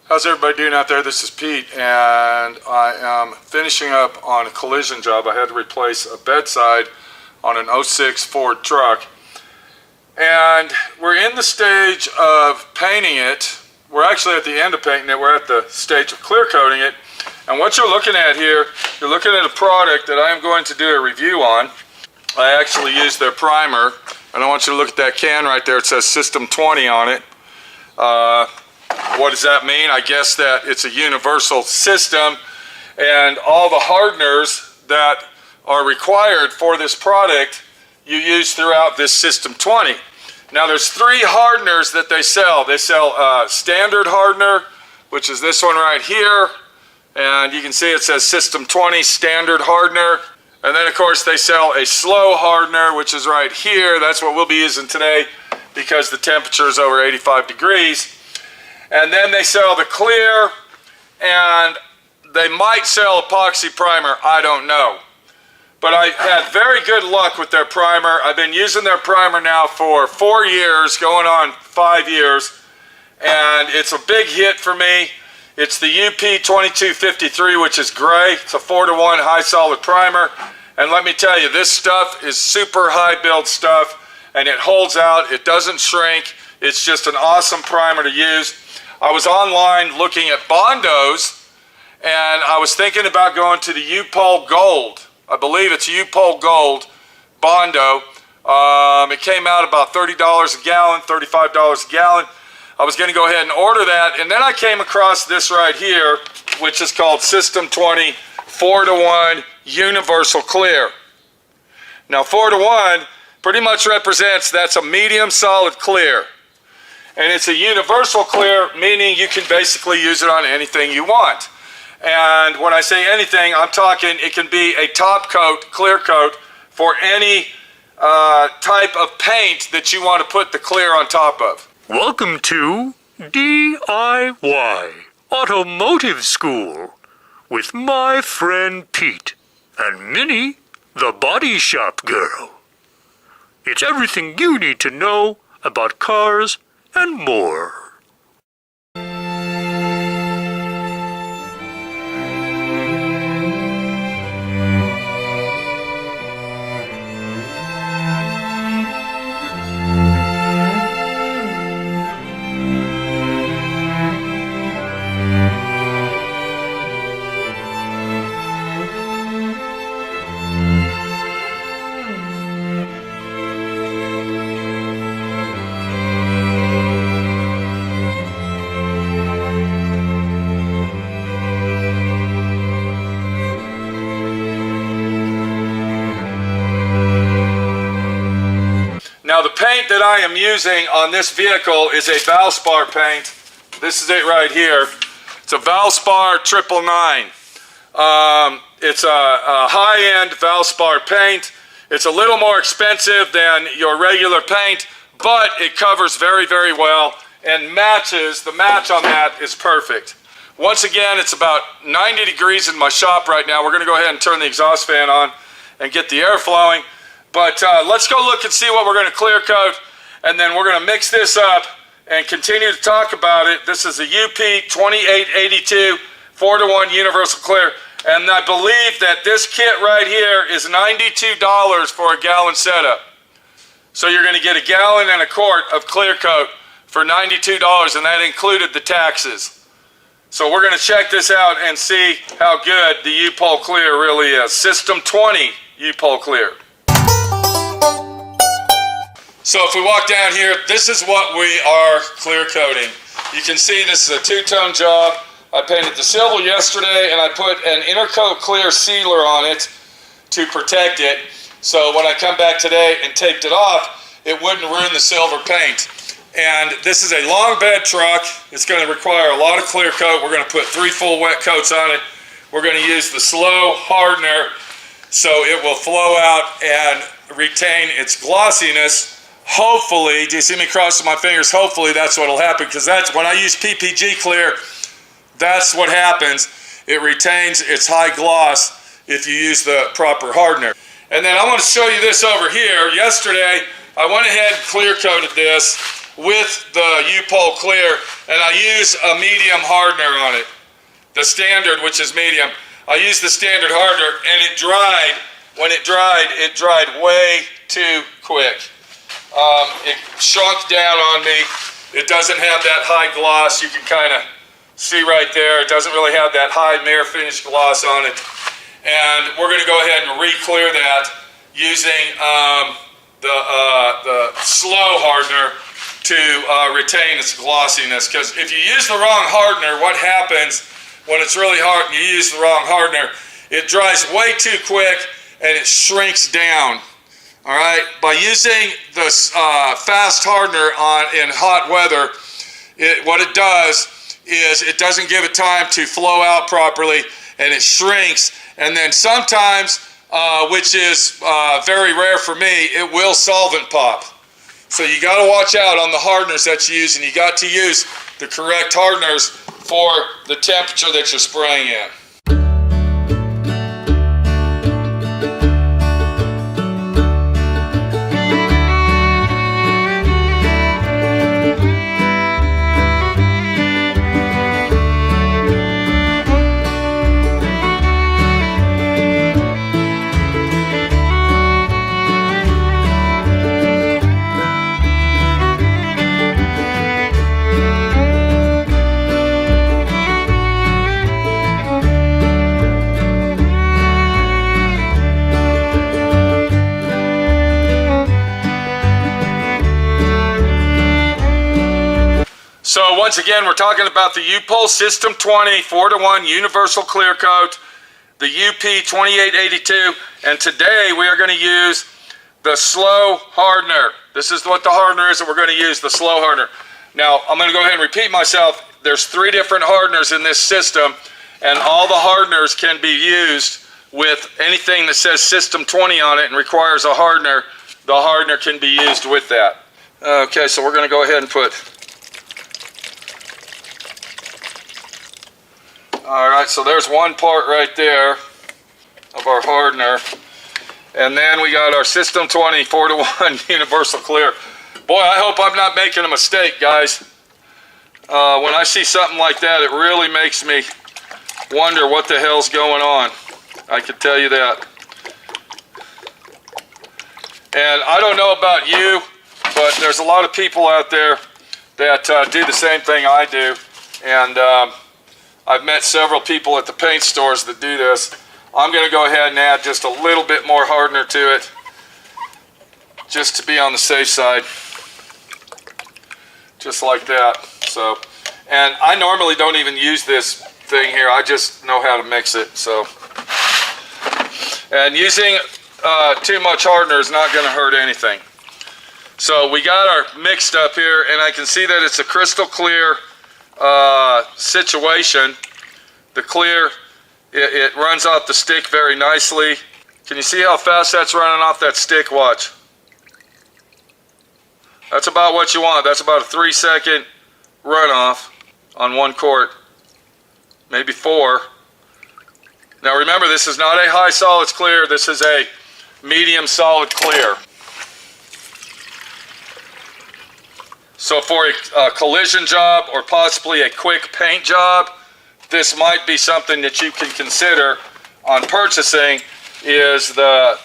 How's everybody doing out there? This is Pete, and I am finishing up on a collision job. I had to replace a bedside on an '06 Ford truck, and we're in the stage of painting it. We're actually at the end of painting it. We're at the stage of clear coating it, and what you're looking at here, you're looking at a product that I am going to do a review on. I actually used their primer, and I want you to look at that can right there. It says System 20 on it. What does that mean? I guess that it's a universal system, and all the hardeners that are required for this product you use throughout this System 20. Now there's three hardeners that they sell. They sell standard hardener, which is this one right here, and you can see it says System 20 standard hardener. And then of course they sell a slow hardener, which is right here. That's what we'll be using today because the temperature is over 85 degrees. And then they sell the clear, and they might sell epoxy primer, I don't know. But I had very good luck with their primer. I've been using their primer now for 4 years, going on 5 years, and it's a big hit for me. It's the UP2253, which is gray. It's a 4-to-1 high solid primer, and let me tell you, this stuff is super high build stuff, and it holds out, it doesn't shrink. It's just an awesome primer to use. I was online looking at Bondos, and I was thinking about going to the UPOL Gold. I believe it's UPOL Gold Bondo. It came out about $30 a gallon, $35 a gallon. I was going to go ahead and order that, and then I came across this right here, which is called System 20 4-to-1 Universal Clear. Now 4-to-1 pretty much represents that's a medium solid clear. And it's a universal clear, meaning you can basically use it on anything you want. And when I say anything, I'm talking it can be a top coat, clear coat, for any type of paint that you want to put the clear on top of. Welcome to D.I.Y. Automotive School with my friend Pete and Minnie, the body shop girl. It's everything you need to know about cars and more. Now the paint that I am using on this vehicle is a Valspar paint. This is it right here. It's a Valspar 999. It's a high-end Valspar paint. It's a little more expensive than your regular paint, but it covers very, very well and matches. The match on that is perfect. Once again, it's about 90 degrees in my shop right now. We're going to go ahead and turn the exhaust fan on and get the air flowing. But let's go look and see what we're going to clear coat, and then we're going to mix this up and continue to talk about it. This is a UP2882 4-to-1 Universal Clear, and I believe that this kit right here is $92 for a gallon setup. So you're going to get a gallon and a quart of clear coat for $92, and that included the taxes. So we're going to check this out and see how good the UPOL Clear really is. System 20 UPOL Clear. So if we walk down here, this is what we are clear coating. You can see this is a two-tone job. I painted the silver yesterday, and I put an intercoat clear sealer on it to protect it. So when I come back today and taped it off, it wouldn't ruin the silver paint. And this is a long bed truck. It's going to require a lot of clear coat. We're going to put 3 full wet coats on it. We're going to use the slow hardener so it will flow out and retain its glossiness. Hopefully, do you see me crossing my fingers? Hopefully that's what will happen, because that's when I use PPG clear, that's what happens. It retains its high gloss if you use the proper hardener. And then I want to show you this over here. Yesterday, I went ahead and clear coated this with the UPOL Clear, and I use a medium hardener on it. The standard, which is medium. I used the standard hardener, and it dried. When it dried way too quick. It shrunk down on me. It doesn't have that high gloss. You can kind of see right there. It doesn't really have that high mirror finish gloss on it. And we're going to go ahead and re-clear that using the slow hardener to retain its glossiness. Because if you use the wrong hardener, what happens when it's really hard and you use the wrong hardener, it dries way too quick and it shrinks down. All right, by using the fast hardener in hot weather, what it does is it doesn't give it time to flow out properly, and it shrinks. And then sometimes, which is very rare for me, it will solvent pop. So you got to watch out on the hardeners that you use, and you got to use the correct hardeners for the temperature that you're spraying in. So once again, we're talking about the UPOL System 20 4-to-1 Universal Clear Coat, the UP 2882, and today we are going to use the slow hardener. This is what the hardener is that we're going to use, the slow hardener. Now, I'm going to go ahead and repeat myself. There's 3 different hardeners in this system, and all the hardeners can be used with anything that says System 20 on it and requires a hardener. The hardener can be used with that. Okay, so we're going to go ahead and put... Alright, so there's one part right there of our hardener. And then we got our System 20 4-to-1 Universal Clear. Boy, I hope I'm not making a mistake, guys. When I see something like that, it really makes me wonder what the hell's going on. I can tell you that. And I don't know about you, but there's a lot of people out there that do the same thing I do. And I've met several people at the paint stores that do this. I'm going to go ahead and add just a little bit more hardener to it, just to be on the safe side, just like that. So, and I normally don't even use this thing here. I just know how to mix it. So, and using too much hardener is not going to hurt anything. So we got our mixed up here, and I can see that it's a crystal clear situation. The clear, it runs off the stick very nicely. Can you see how fast that's running off that stick? Watch. That's about what you want. That's about a 3-second runoff on 1 quart, maybe 4. Now remember, this is not a high solids clear. This is a medium solid clear. So for a collision job or possibly a quick paint job, this might be something that you can consider on purchasing, is the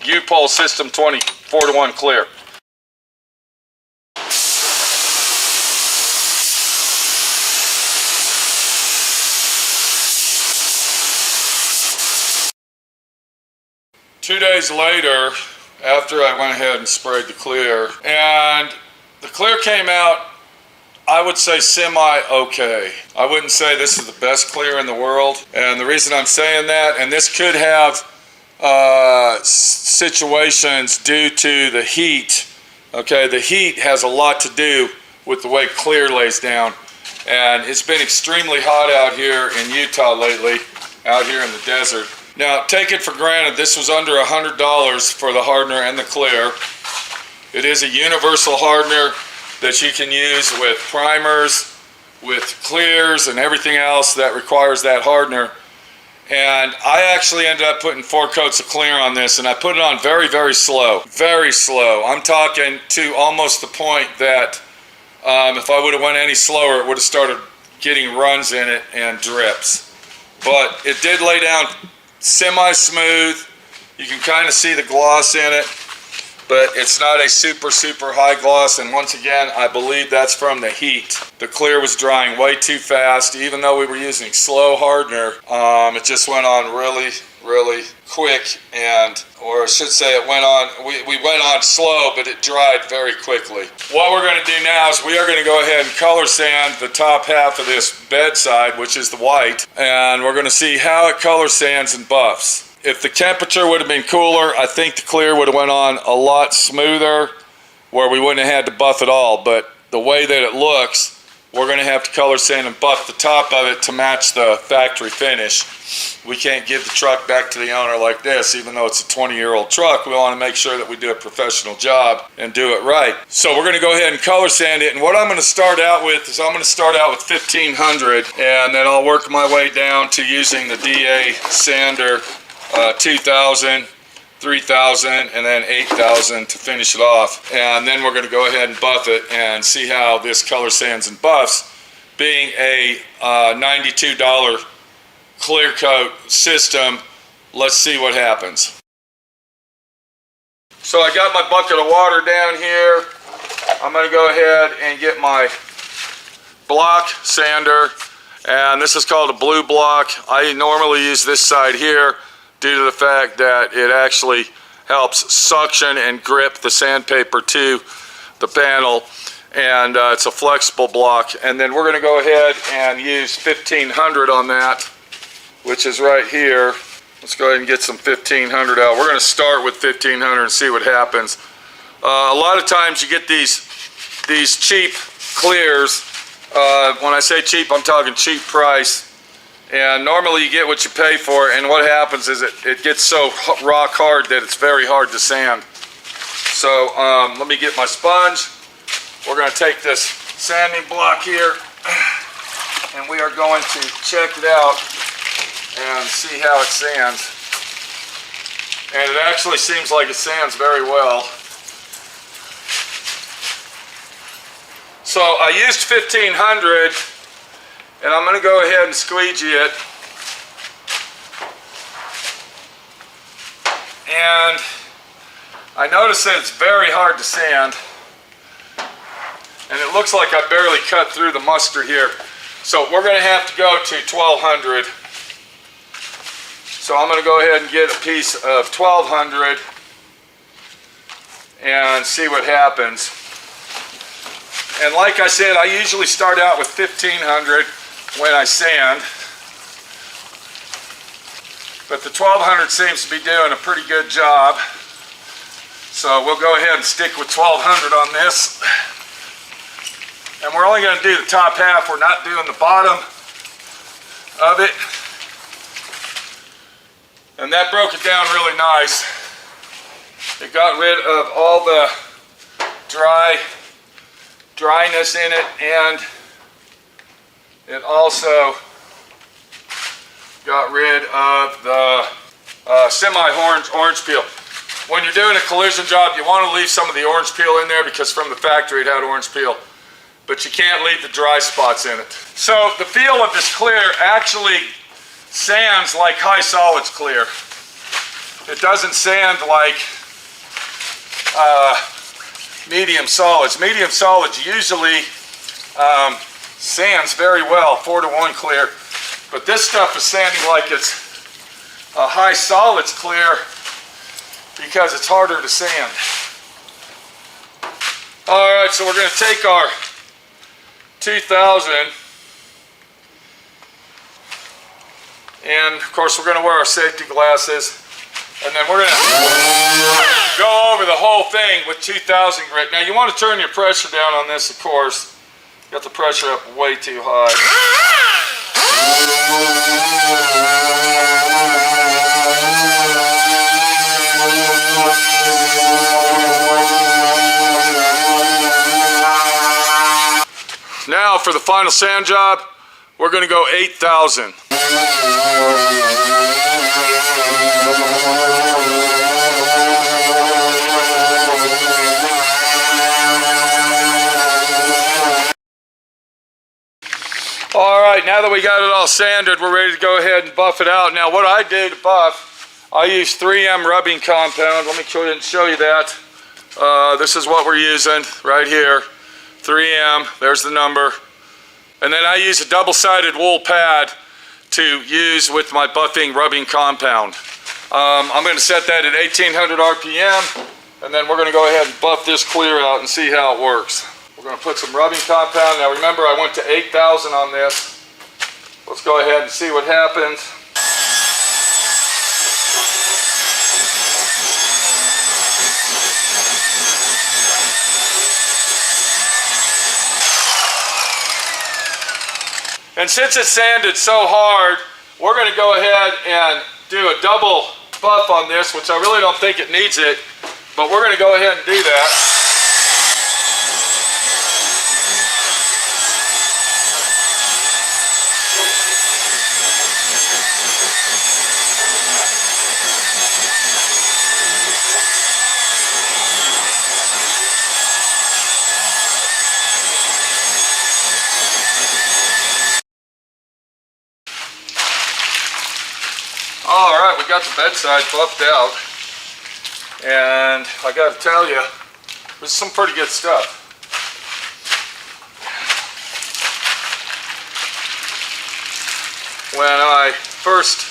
UPOL System 20 4-to-1 Clear. Two days later, after I went ahead and sprayed the clear, and the clear came out, I would say semi-okay. I wouldn't say this is the best clear in the world. And the reason I'm saying that, and this could have situations due to the heat. Okay, the heat has a lot to do with the way clear lays down. And it's been extremely hot out here in Utah lately, out here in the desert. Now, take it for granted, this was under $100 for the hardener and the clear. It is a universal hardener that you can use with primers, with clears, and everything else that requires that hardener. And I actually ended up putting 4 coats of clear on this, and I put it on very, very slow. Very slow. I'm talking to almost the point that if I would have went any slower, it would have started getting runs in it and drips. But it did lay down semi-smooth. You can kind of see the gloss in it, but it's not a super, super high gloss. And once again, I believe that's from the heat. The clear was drying way too fast. Even though we were using slow hardener, it just went on really, really quick. Or I should say it went on, we went on slow, but it dried very quickly. What we're going to do now is we are going to go ahead and color sand the top half of this bedside, which is the white, and we're going to see how it color sands and buffs. If the temperature would have been cooler, I think the clear would have went on a lot smoother where we wouldn't have had to buff at all. But the way that it looks, we're going to have to color sand and buff the top of it to match the factory finish. We can't give the truck back to the owner like this, even though it's a 20-year-old truck. We want to make sure that we do a professional job and do it right. So we're going to go ahead and color sand it. And what I'm going to start out with is I'm going to start out with 1500, and then I'll work my way down to using the D.I.Y sander 2000, 3000, and then 8000 to finish it off. And then we're going to go ahead and buff it and see how this color sands and buffs, being a $92 clear coat system. Let's see what happens. So I got my bucket of water down here. I'm going to go ahead and get my block sander, and this is called a blue block. I normally use this side here due to the fact that it actually helps suction and grip the sandpaper to the panel, and it's a flexible block. And then we're going to go ahead and use 1500 on that, which is right here. Let's go ahead and get some 1500 out. We're going to start with 1500 and see what happens. A lot of times you get these cheap clears. When I say cheap, I'm talking cheap price. And normally you get what you pay for, and what happens is it gets so rock hard that it's very hard to sand. So let me get my sponge. We're going to take this sanding block here, and we are going to check it out and see how it sands. And it actually seems like it sands very well. So I used 1500. And I'm going to go ahead and squeegee it. And I notice that it's very hard to sand. And it looks like I barely cut through the mustard here. So we're going to have to go to 1200. So I'm going to go ahead and get a piece of 1200 and see what happens. And like I said, I usually start out with 1500 when I sand, but the 1200 seems to be doing a pretty good job, so we'll go ahead and stick with 1200 on this. And we're only going to do the top half, we're not doing the bottom of it. And that broke it down really nice. It got rid of all the dryness in it, and it also got rid of the orange peel. When you're doing a collision job, you want to leave some of the orange peel in there because from the factory it had orange peel. But you can't leave the dry spots in it. So the feel of this clear actually sands like high solids clear. It doesn't sand like medium solids. Medium solids usually sands very well, 4-to-1 clear, but this stuff is sanding like it's a high solids clear because it's harder to sand. Alright, so we're going to take our 2000, and of course we're going to wear our safety glasses, and then we're going to go over the whole thing with 2000 grit. Now you want to turn your pressure down on this, of course. Got the pressure up way too high. Now for the final sand job, we're going to go 8000. All right, now that we got it all sanded, we're ready to go ahead and buff it out. Now, what I do to buff, I use 3M rubbing compound. Let me show you that. This is what we're using right here. 3M, there's the number. And then I use a double-sided wool pad to use with my buffing rubbing compound. I'm going to set that at 1800 RPM, and then we're going to go ahead and buff this clear out and see how it works. We're going to put some rubbing compound. Now remember, I went to 8,000 on this. Let's go ahead and see what happens. And since it's sanded so hard, we're going to go ahead and do a double buff on this, which I really don't think it needs it, but we're going to go ahead and do that. All right, we got the bedside buffed out, and I got to tell you, this is some pretty good stuff. When I first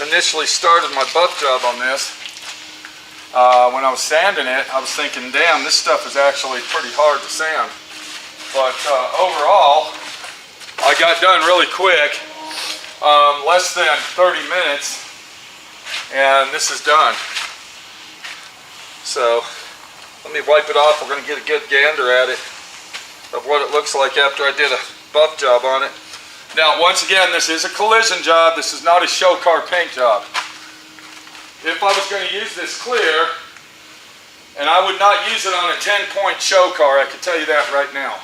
initially started my buff job on this, when I was sanding it, I was thinking, damn, this stuff is actually pretty hard to sand. But overall, I got done really quick, less than 30 minutes. And this is done. So let me wipe it off. We're going to get a good gander at it of what it looks like after I did a buff job on it. Now once again, this is a collision job. This is not a show car paint job. If I was going to use this clear, and I would not use it on a 10-point show car, I can tell you that right now.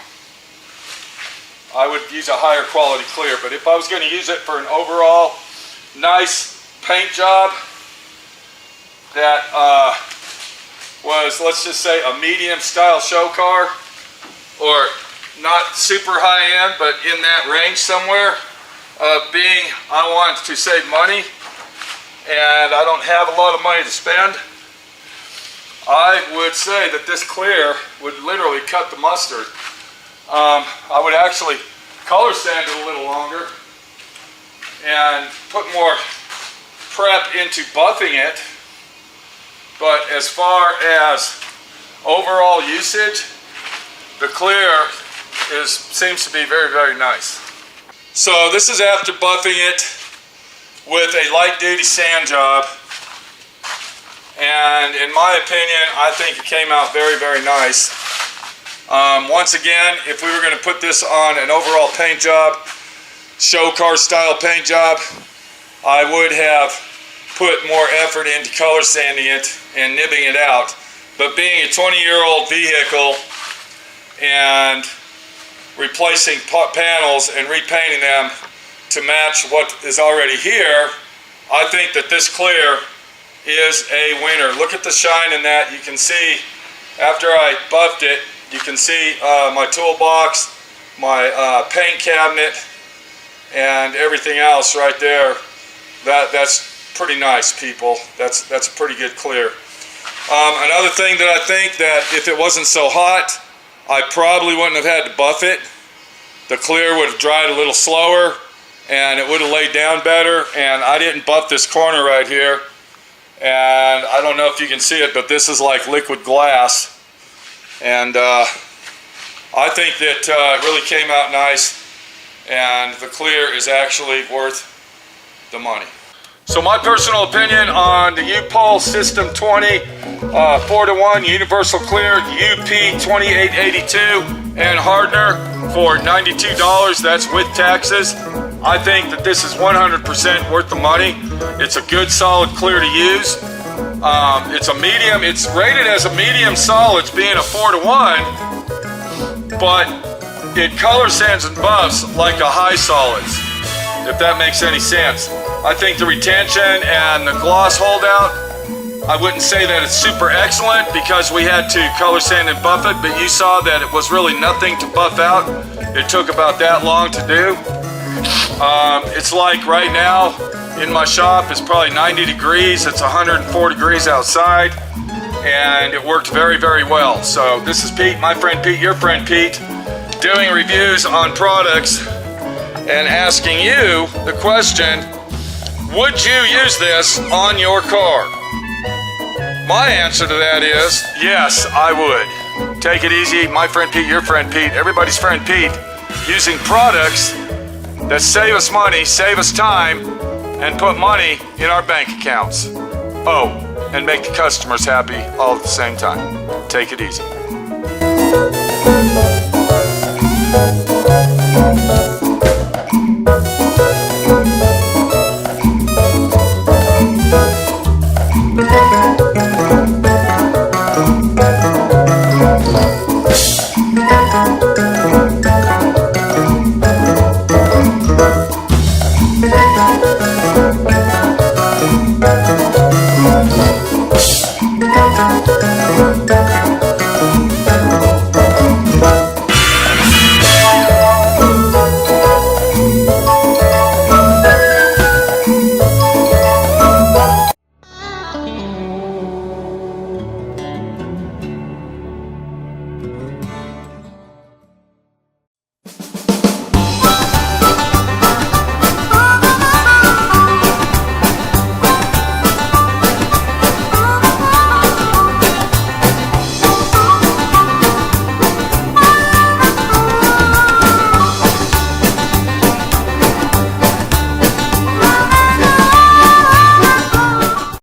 I would use a higher quality clear, but if I was going to use it for an overall nice paint job that was, let's just say, a medium style show car, or not super high end, but in that range somewhere, being I want to save money and I don't have a lot of money to spend, I would say that this clear would literally cut the mustard. I would actually color sand it a little longer and put more prep into buffing it, but as far as overall usage, the clear seems to be very, very nice. So this is after buffing it with a light duty sand job, and in my opinion, I think it came out very, very nice. Once again, if we were going to put this on an overall paint job, show car style paint job, I would have put more effort into color sanding it and nibbing it out. But being a 20-year-old vehicle and replacing panels and repainting them to match what is already here, I think that this clear is a winner. Look at the shine in that. You can see after I buffed it, you can see my toolbox, my paint cabinet, and everything else right there. That's pretty nice, people. That's a pretty good clear. Another thing that I think that if it wasn't so hot, I probably wouldn't have had to buff it. The clear would have dried a little slower and it would have laid down better, and I didn't buff this corner right here, and I don't know if you can see it, but this is like liquid glass, and I think that it really came out nice, and the clear is actually worth the money. So my personal opinion on the UPOL System 20 4-to-1 Universal Clear UP2882 and hardener for $92, that's with taxes. I think that this is 100% worth the money. It's a good solid clear to use. It's a medium, it's rated as a medium solids being a 4-to-1, but it color sands and buffs like a high solids. if that makes any sense. I think the retention and the gloss holdout, I wouldn't say that it's super excellent because we had to color sand and buff it, but you saw that it was really nothing to buff out. It took about that long to do. It's like right now in my shop, it's probably 90 degrees. It's 104 degrees outside, and it worked very, very well. So this is Pete, my friend Pete, your friend Pete, doing reviews on products and asking you the question, would you use this on your car? My answer to that is, yes, I would. Take it easy, my friend Pete, your friend Pete, everybody's friend Pete, using products that save us money, save us time, and put money in our bank accounts. Oh, and make the customers happy all at the same time. Take it easy.